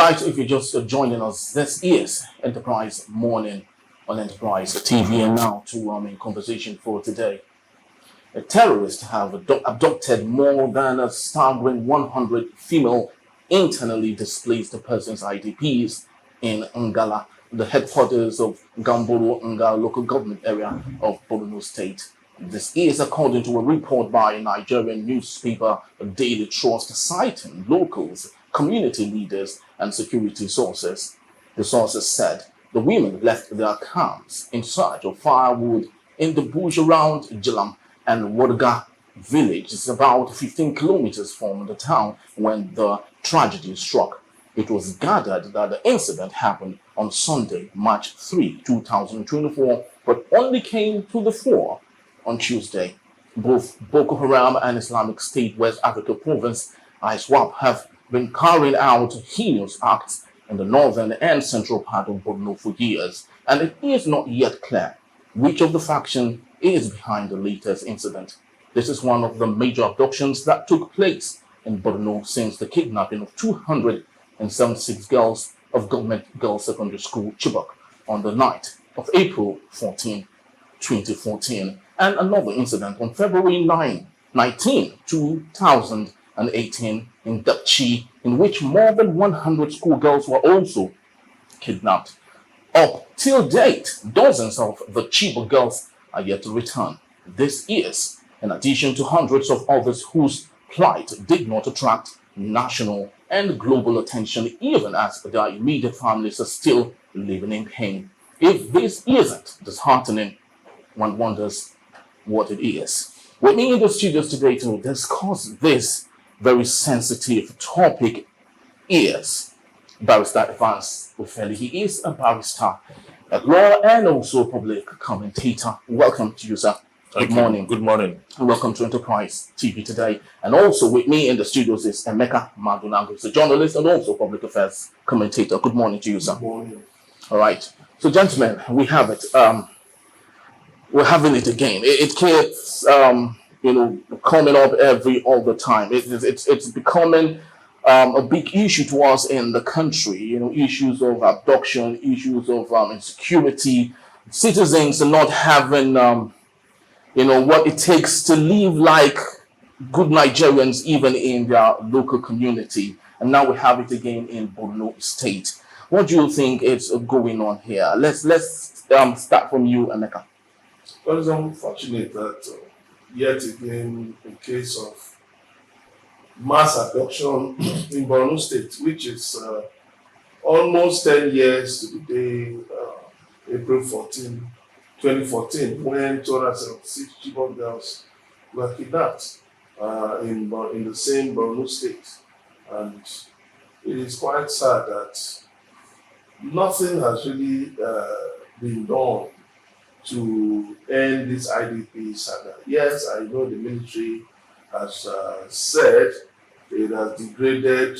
Right, if you're just joining us, this is Enterprise Morning on Enterprise TV, and now to in conversation for today. Terrorists have abducted more than a staggering 100 female internally displaced persons (IDPs) in Ngala, the headquarters of Gamboru, Ngala local government area of Borno State. This is according to a report by a Nigerian newspaper, Daily Trust, citing locals, community leaders, and security sources. The sources said the women left their camps in search of firewood in the bush around Jillam and Wurga village. It's about 15 kilometers from the town when the tragedy struck. It was gathered that the incident happened on Sunday, March 3, 2024, but only came to the fore on Tuesday. Both Boko Haram and Islamic State West Africa Province, ISWAP, have been carrying out heinous acts in the northern and central part of Borno for years, and it is not yet clear which of the faction is behind the latest incident. This is one of the major abductions that took place in Borno since the kidnapping of 276 girls of Government Girls Secondary School Chibok on the night of April 14, 2014, and another incident on February 19, 2018 in Dapchi, in which more than 100 schoolgirls were also kidnapped. Up till date, dozens of the Chibok girls are yet to return. This is in addition to hundreds of others whose plight did not attract national and global attention, even as their immediate families are still living in pain. If this isn't disheartening, one wonders what it is. With me in the studios today to discuss this very sensitive topic is Barrister Evans Ofeli. He is a barrister at law and also a public commentator. Welcome to you, sir. Good morning. Good morning. And welcome to Enterprise TV today. And also with me in the studios is Emeka Madunago, who's a journalist and also public affairs commentator. Good morning to you, sir. Good morning. All right. So, gentlemen, we have it. We're having it again. It keeps, coming up all the time. It's becoming a big issue to us in the country. Issues of abduction, issues of insecurity, citizens not having, what it takes to live like good Nigerians, even in their local community. And now we have it again in Borno State. What do you think is going on here? Let's start from you, Emeka. Well, it's unfortunate that yet again a case of mass abduction in Borno State, which is almost 10 years to the day, April 14, 2014, when 276 Chibok girls were kidnapped in the same Borno State. And it is quite sad that nothing has really been done to end this IDP saga. Yes, I know the military has said it has degraded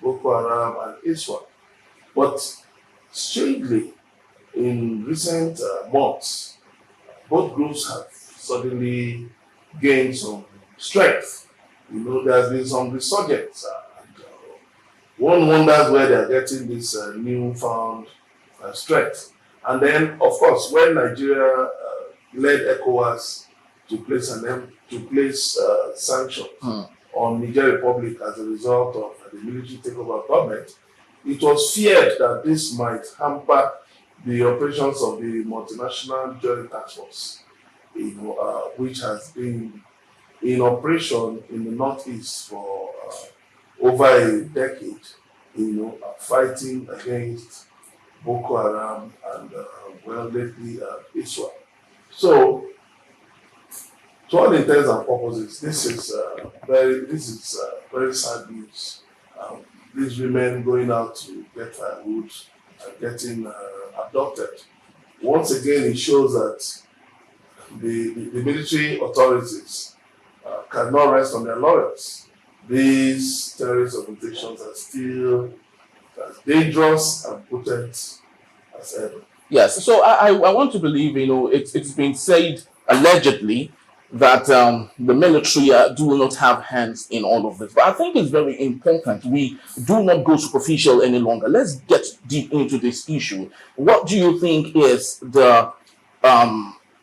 Boko Haram and ISWAP, but strangely, in recent months, both groups have suddenly gained some strength. There's been some resurgence. One wonders where they're getting this newfound strength. And then, of course, when Nigeria led ECOWAS to place sanctions on Niger Republic as a result of the military takeover of government, it was feared that this might hamper the operations of the multinational joint task force, which has been in operation in the northeast for over a decade, fighting against Boko Haram and lately ISWAP. So, to all intents and purposes, this is very sad news. These women going out to get firewood and getting abducted. Once again, it shows that the military authorities cannot rest on their laurels. These terrorist organizations are still as dangerous and potent as ever. Yes, so I want to believe, it's been said allegedly that the military do not have hands in all of this. But I think it's very important we do not go superficial any longer. Let's get deep into this issue. What do you think is the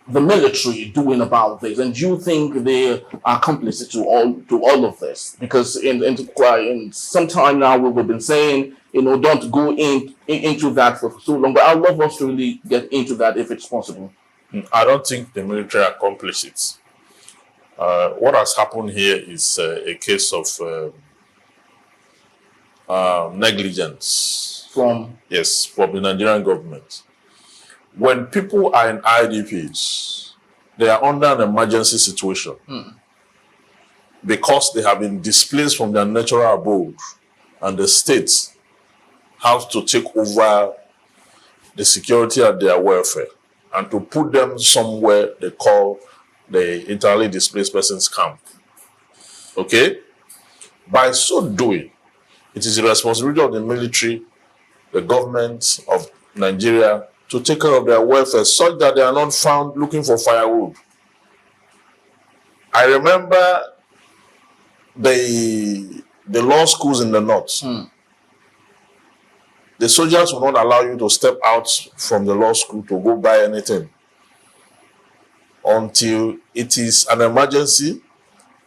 military doing about this, and do you think they are complicit to all of this? Because in some time now we've been saying, don't go into that for so long. But I'd love us to really get into that if it's possible. I don't think the military are complicit. What has happened here is a case of negligence From the Nigerian government. When people are in IDPs, they are under an emergency situation because they have been displaced from their natural abode, and the state has to take over the security and their welfare and to put them somewhere they call the Internally Displaced Persons camp. Okay? By so doing, it is the responsibility of the military, the government of Nigeria, to take care of their welfare such that they are not found looking for firewood. I remember the law schools in the north. The soldiers will not allow you to step out from the law school to go buy anything until it is an emergency,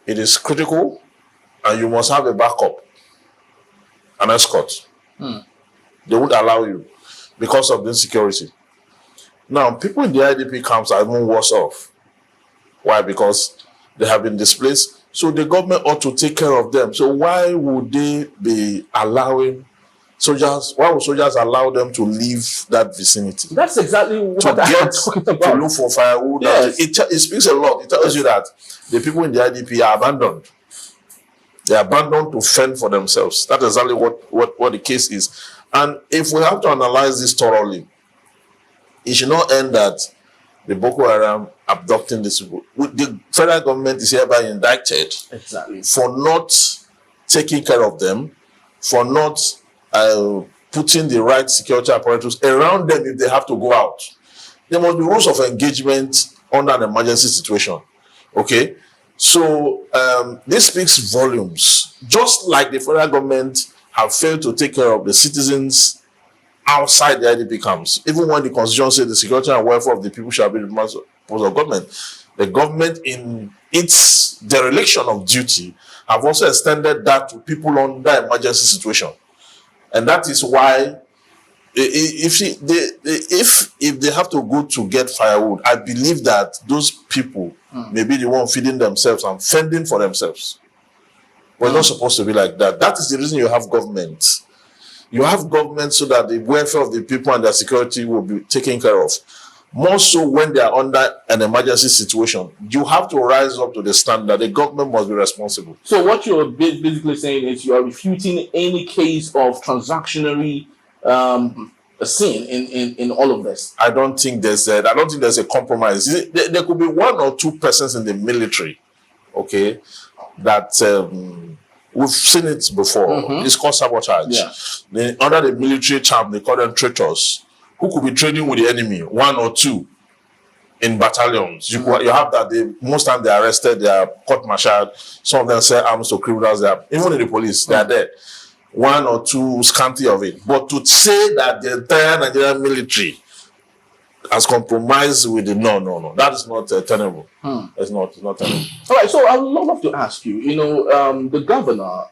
it is critical, and you must have a backup, an escort. They would allow you because of the insecurity. Now, people in the IDP camps are even worse off. Why? Because they have been displaced. So the government ought to take care of them. So why would they be allowing soldiers? Why would soldiers allow them to leave that vicinity? That's exactly what I'm talking about. To look for firewood. Yes. It speaks a lot. It tells you that the people in the IDP are abandoned. They are abandoned to fend for themselves. That's exactly what the case is. And if we have to analyze this thoroughly, it should not end that the Boko Haram abducting these people. The federal government is hereby indicted for not taking care of them, for not putting the right security apparatus around them if they have to go out. There must be rules of engagement under an emergency situation. Okay? So this speaks volumes. Just like the federal government have failed to take care of the citizens outside the IDP camps, even when the constitution says the security and welfare of the people shall be the responsibility of government, the government in its dereliction of duty have also extended that to people under emergency situation. And that is why if they have to go to get firewood, I believe that those people may be the one feeding themselves and fending for themselves. But it's not supposed to be like that. That is the reason you have government. You have government so that the welfare of the people and their security will be taken care of. More so when they are under an emergency situation. You have to rise up to the standard. The government must be responsible. So what you're basically saying is you are refuting any case of transactionary sin in all of this. I don't think there's a compromise. There could be one or two persons in the military, okay, that we've seen it before. It's called sabotage. Yeah. Under the military term, they call them traitors, who could be trading with the enemy, one or two in battalions. You have that. Most time they are arrested, they are court-martialed. Some of them sell arms to criminals. Even in the police, they are there. One or two scanty of it. But to say that the entire Nigerian military has compromised with the no. That is not tenable. It's not tenable. All right, so I would love to ask you, the governor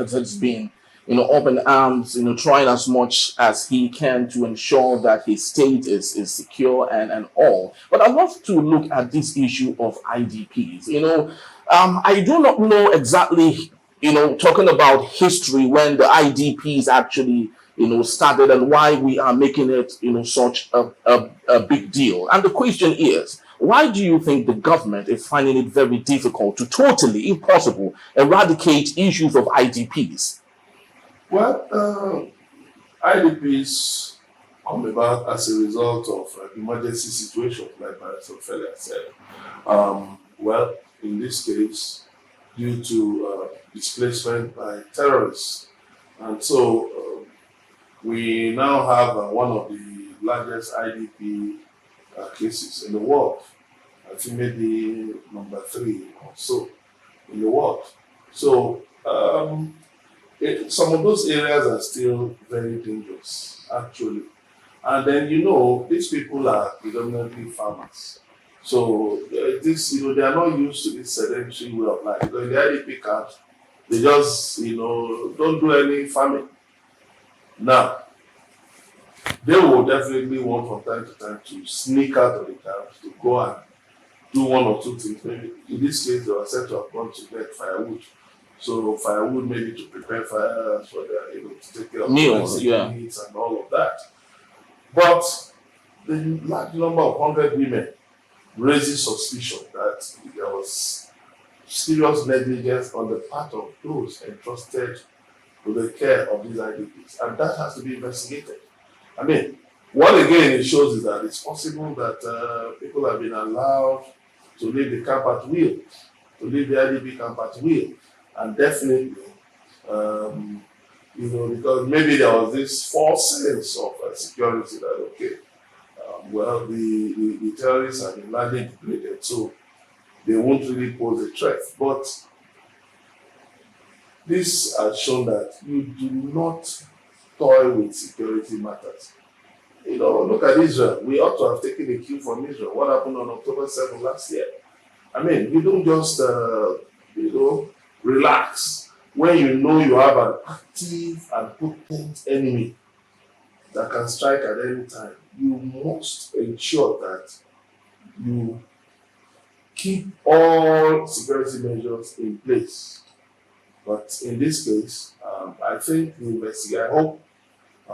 has been, up in arms, trying as much as he can to ensure that his state is secure and all. But I'd love to look at this issue of IDPs. I do not know exactly, talking about history when the IDPs actually started and why we are making it, such a big deal. And the question is, why do you think the government is finding it very difficult to totally, if possible, eradicate issues of IDPs? Well, IDPs come about as a result of emergency situations, like Barrister Ophelia said. Well, in this case, due to displacement by terrorists. And so we now have one of the largest IDP cases in the world. I think maybe number 3 or so in the world. So some of those areas are still very dangerous, actually. And then, these people are predominantly farmers. So they are not used to this sedentary way of life. Because in the IDP camps, they just, don't do any farming. Now, they will definitely want from time to time to sneak out of the camps to go and do 1 or 2 things. Maybe in this case, they were said to have gone to get firewood. So firewood maybe to prepare fires for their, to take care of meals, needs and all of that. But the large number of 100 women raises suspicion that there was serious negligence on the part of those entrusted to the care of these IDPs, and that has to be investigated. I mean, what again it shows is that it's possible that people have been allowed to leave the camp at will, to leave the IDP camp at will, and definitely, because maybe there was this false sense of security that the terrorists have been largely depleted, so they won't really pose a threat. But this has shown that you do not toy with security matters. Look at Israel. We ought to have taken a cue from Israel. What happened on October 7th last year? I mean, you don't just, relax when you know you have an active and potent enemy that can strike at any time. You must ensure that you keep all security measures in place. But in this case, I think I hope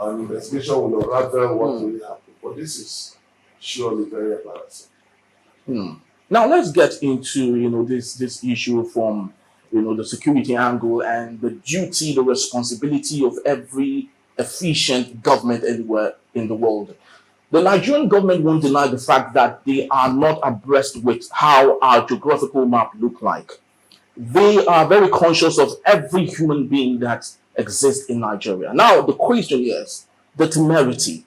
an investigation will unravel what really happened. But this is surely very embarrassing. Now let's get into this issue from the security angle and the duty, the responsibility of every efficient government anywhere in the world. The Nigerian government won't deny the fact that they are not abreast with how our geographical map look like. They are very conscious of every human being that exists in Nigeria. Now, the question is the temerity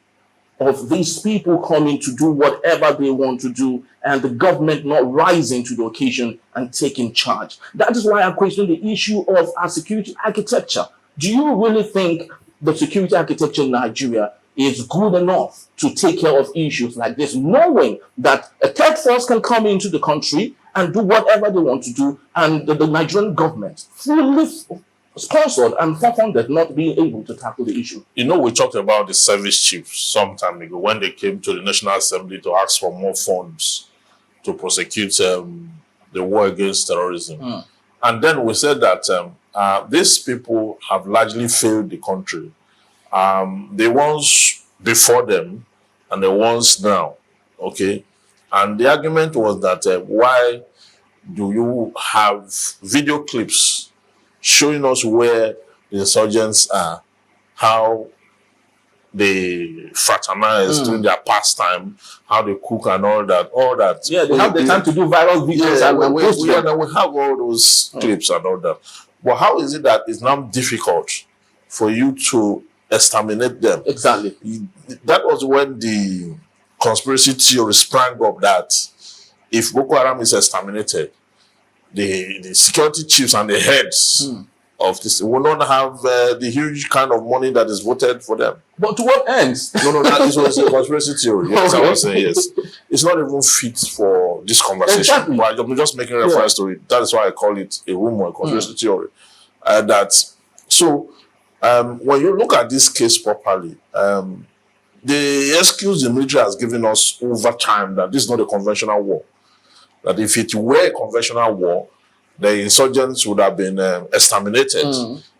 of these people coming to do whatever they want to do and the government not rising to the occasion and taking charge. That is why I question the issue of our security architecture. Do you really think the security architecture in Nigeria is good enough to take care of issues like this, knowing that a third force can come into the country and do whatever they want to do, and the Nigerian government fully sponsored and funded not being able to tackle the issue? We talked about the service chiefs some time ago when they came to the National Assembly to ask for more funds to prosecute the war against terrorism. And then we said that these people have largely failed the country. The ones before them and the ones now, okay? And the argument was that why do you have video clips showing us where the insurgents are, how they fraternize during their pastime, how they cook and all that. Yeah, they have the time to do viral videos. We have all those clips and all that. But how is it that it's now difficult for you to exterminate them? Exactly. That was when the conspiracy theory sprang up that if Boko Haram is exterminated, the security chiefs and the heads of this will not have the huge kind of money that is voted for them. But to what ends? No, that is a conspiracy theory. Yes, I was saying, yes. It's not even fit for this conversation. Exactly. But I'm just making reference to it. That is why I call it a rumor, a conspiracy theory. When you look at this case properly, the excuse the military has given us over time that this is not a conventional war. That if it were a conventional war, the insurgents would have been exterminated.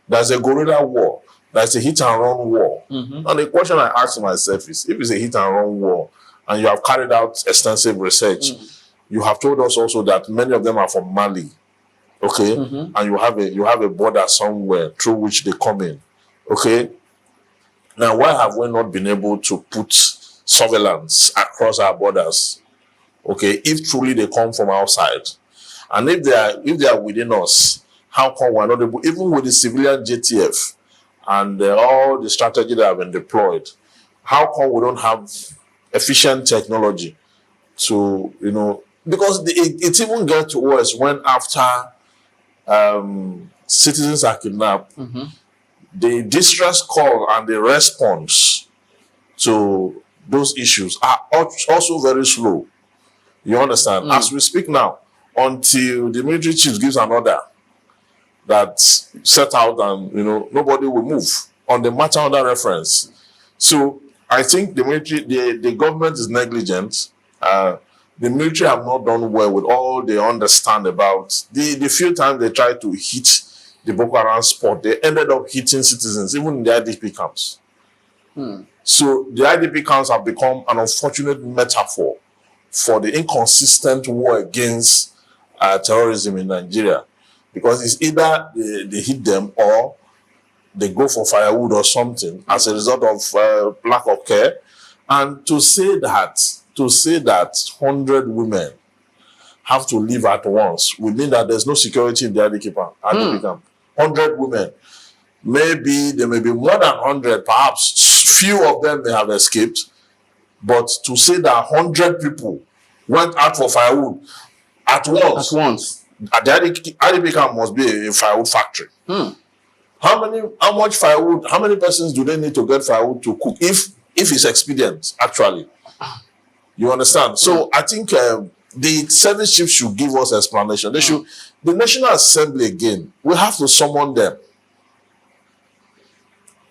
There's a guerrilla war. There's a hit-and-run war. And the question I ask myself is, if it's a hit-and-run war, and you have carried out extensive research, you have told us also that many of them are from Mali, okay? And you have a border somewhere through which they come in, okay? Now, why have we not been able to put surveillance across our borders? Okay, if truly they come from outside, and if they are within us, how come we're not able, even with the civilian JTF and all the strategy that have been deployed, how come we don't have efficient technology to because it even gets worse when after citizens are kidnapped, the distress call and the response to those issues are also very slow. You understand? As we speak now, until the military chief gives an order that set out and nobody will move on the matter under reference. So I think the military, the government is negligent. The military have not done well with all they understand about the few times they tried to hit the Boko Haram spot, they ended up hitting citizens, even in the IDP camps. So the IDP camps have become an unfortunate metaphor for the inconsistent war against terrorism in Nigeria, because it's either they hit them or they go for firewood or something as a result of lack of care. And to say that 100 women have to leave at once would mean that there's no security in the IDP camp. 100 women. Maybe there may be more than 100, perhaps few of them may have escaped. But to say that 100 people went out for firewood at once. At the IDP camp must be a firewood factory. How much firewood, how many persons do they need to get firewood to cook if it's expedient, actually? You understand? So I think the service chiefs should give us explanation. The National Assembly again, we have to summon them.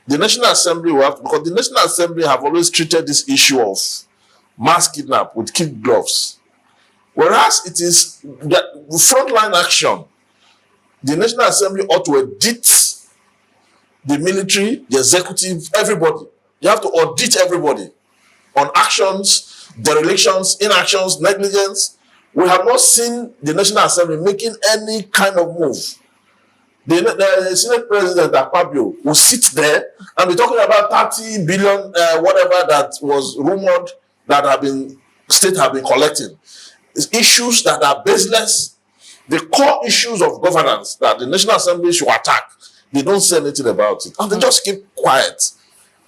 The National Assembly because the National Assembly have always treated this issue of mass kidnap with kid gloves. Whereas it is the frontline action. The National Assembly ought to audit the military, the executive, everybody. You have to audit everybody on actions, derelictions, inactions, negligence. We have not seen the National Assembly making any kind of move. The Senate President Akpabio will sit there and be talking about 30 billion, whatever that was rumored that state have been collecting. It's issues that are baseless. The core issues of governance that the National Assembly should attack, they don't say anything about it. And they just keep quiet.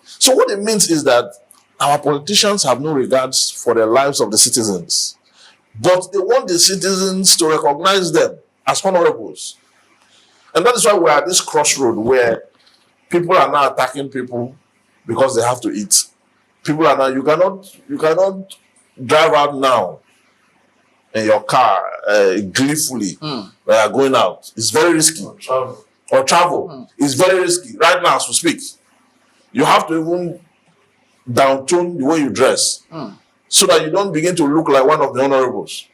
So what it means is that our politicians have no regards for the lives of the citizens. But they want the citizens to recognize them as honorables. And that is why we are at this crossroad where people are now attacking people because they have to eat. People are now, you cannot drive out now in your car gleefully when you are going out. It's very risky. Or travel. It's very risky. Right now as we speak, you have to even downtone the way you dress so that you don't begin to look like one of the honorables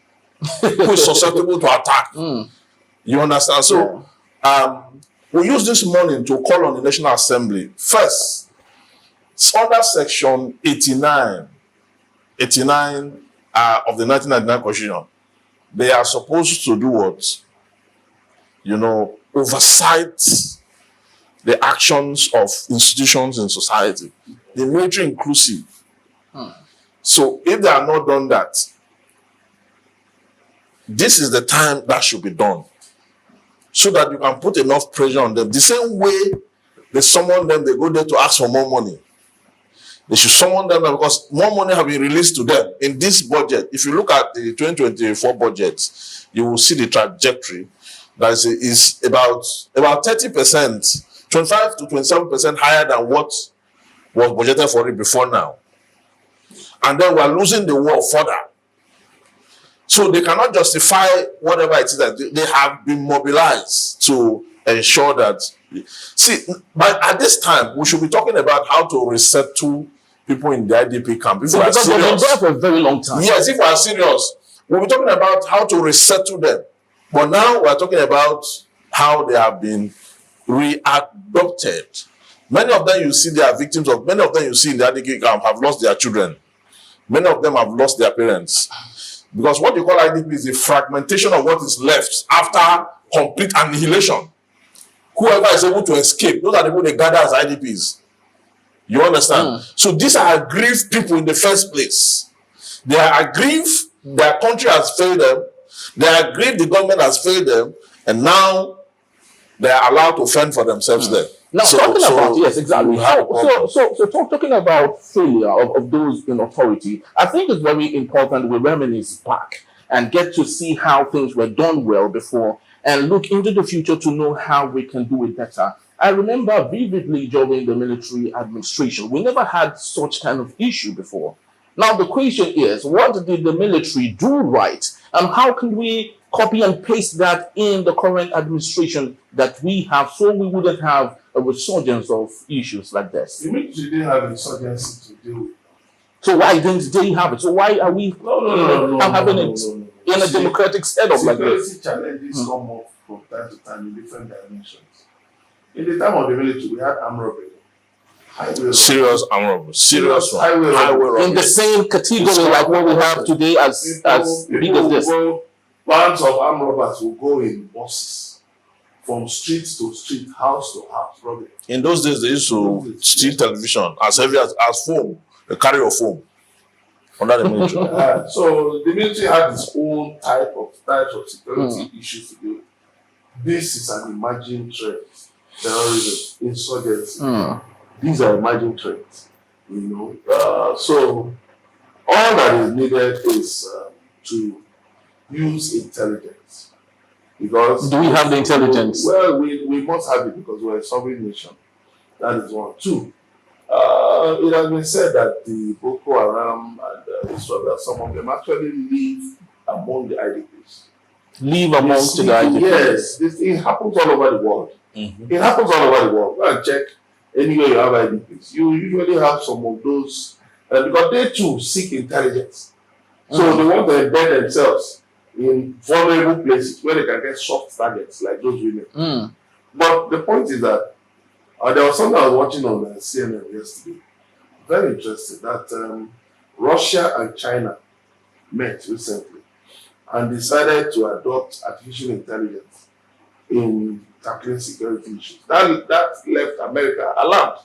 who is susceptible to attack. You understand? So we use this morning to call on the National Assembly. First, under section 89 of the 1999 Constitution, they are supposed to do what? Oversight the actions of institutions in society, the military inclusive. So if they are not done that, this is the time that should be done, so that you can put enough pressure on them. The same way they summon them, they go there to ask for more money. They should summon them because more money have been released to them in this budget. If you look at the 2024 budget, you will see the trajectory. That is about 30%, 25 to 27% higher than what was budgeted for it before now. And then we are losing the war further. So they cannot justify whatever it is that they have been mobilized to ensure that. See, but at this time, we should be talking about how to resettle people in the IDP camp. If we are serious, they've been there for a very long time. Yes, if we are serious, we'll be talking about how to resettle them. But now we are talking about how they have been readopted. Many of them you see they are victims of, many of them you see in the IDP camp have lost their children. Many of them have lost their parents. Because what you call IDP is the fragmentation of what is left after complete annihilation. Whoever is able to escape, those are the people they gather as IDPs. You understand? So these are aggrieved people in the first place. They are aggrieved, their country has failed them. They are aggrieved, the government has failed them. And now they are allowed to fend for themselves there. Now, talking about, yes, exactly. Talking about failure of those in authority, I think it's very important we reminisce back and get to see how things were done well before and look into the future to know how we can do it better. I remember vividly during the military administration, we never had such kind of issue before. Now the question is, what did the military do right? And how can we copy and paste that in the current administration that we have so we wouldn't have a resurgence of issues like this? The military didn't have insurgency to deal with. So why didn't they have it? So why are we having it in a democratic setup like this? Security challenges come up from time to time in different dimensions. In the time of the military, we had armed robbery. Serious armed robbery. Serious highway robbery. In the same category like what we have today as big as this. Bands of armed robbers will go in buses from street to street, house to house, robbery. In those days, they used to steal television as heavy as foam, a carry of foam under the military. So the military had its own types of security issues to deal with. This is an emerging threat. Terrorism, insurgency. These are emerging threats. So all that is needed is to use intelligence. Because do we have the intelligence? Well, we must have it because we're a sovereign nation. That is one. Two, it has been said that the Boko Haram and ISWAP, some of them actually live among the IDPs. Live amongst the IDPs? Yes, it happens all over the world. It happens all over the world. Go and check anywhere you have IDPs. You usually have some of those, because they too seek intelligence. So they want to embed themselves in vulnerable places where they can get soft targets like those women. But the point is that there was something I was watching on CNN yesterday. Very interesting that Russia and China met recently and decided to adopt artificial intelligence in tackling security issues. That left America alarmed.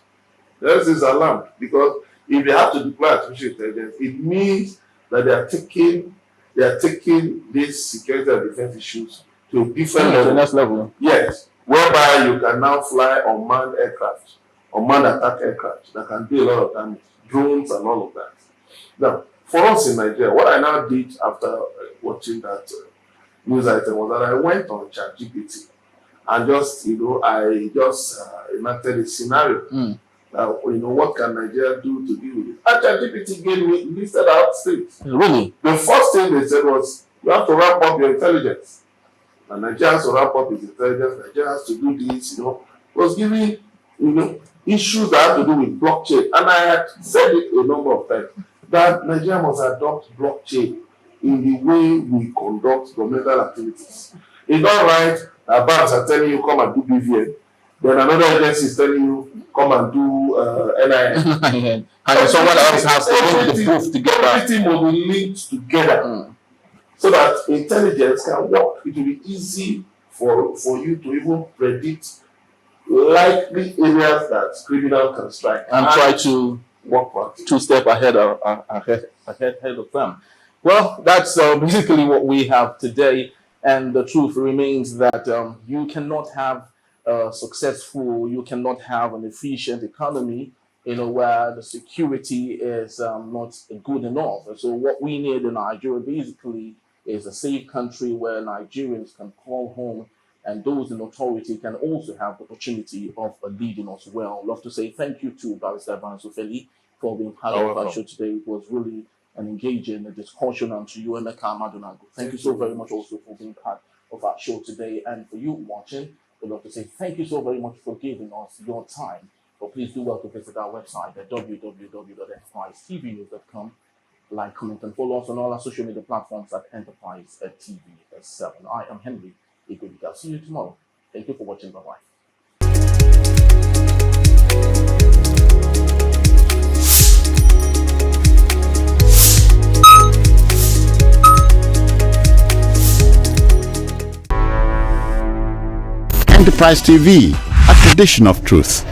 The rest is alarmed because if they have to deploy artificial intelligence, it means that they are taking these security and defense issues to a different level. The next level. Yes, whereby you can now fly unmanned aircraft, unmanned attack aircraft that can do a lot of damage, drones and all of that. Now, for us in Nigeria, what I now did after watching that news item was that I went on ChatGPT and I just enacted a scenario. What can Nigeria do to deal with it? And ChatGPT gave me listed out states. Really? The first thing they said was, you have to ramp up your intelligence. And Nigeria has to ramp up its intelligence. Nigeria has to do this, It was giving, issues that have to do with blockchain. And I had said it a number of times, that Nigeria must adopt blockchain in the way we conduct governmental activities. It's not right that banks are telling you, come and do BVN. Then another agency is telling you, come and do NIN. And someone else has to link the proof together. Everything will be linked together so that intelligence can work. It will be easy for you to even predict likely areas that criminals can strike and try to work 2 steps ahead of them. Well, that's basically what we have today. And the truth remains that you cannot have you cannot have an efficient economy, where the security is not good enough. And so what we need in Nigeria basically is a safe country where Nigerians can call home, and those in authority can also have the opportunity of leading us well. I'd love to say thank you to Barrister Bansufeli for being part of our show today. It was really an engaging discussion, and to you, Emeka Madunago. Thank you so very much also for being part of our show today. And for you watching, we'd love to say thank you so very much for giving us your time. But please do well to visit our website at www.enterprisetvnews.com. Like, comment, and follow us on all our social media platforms at Enterprise TV7. I am Henry Igwe. I'll see you tomorrow. Thank you for watching. Bye-bye. Enterprise TV, a tradition of truth.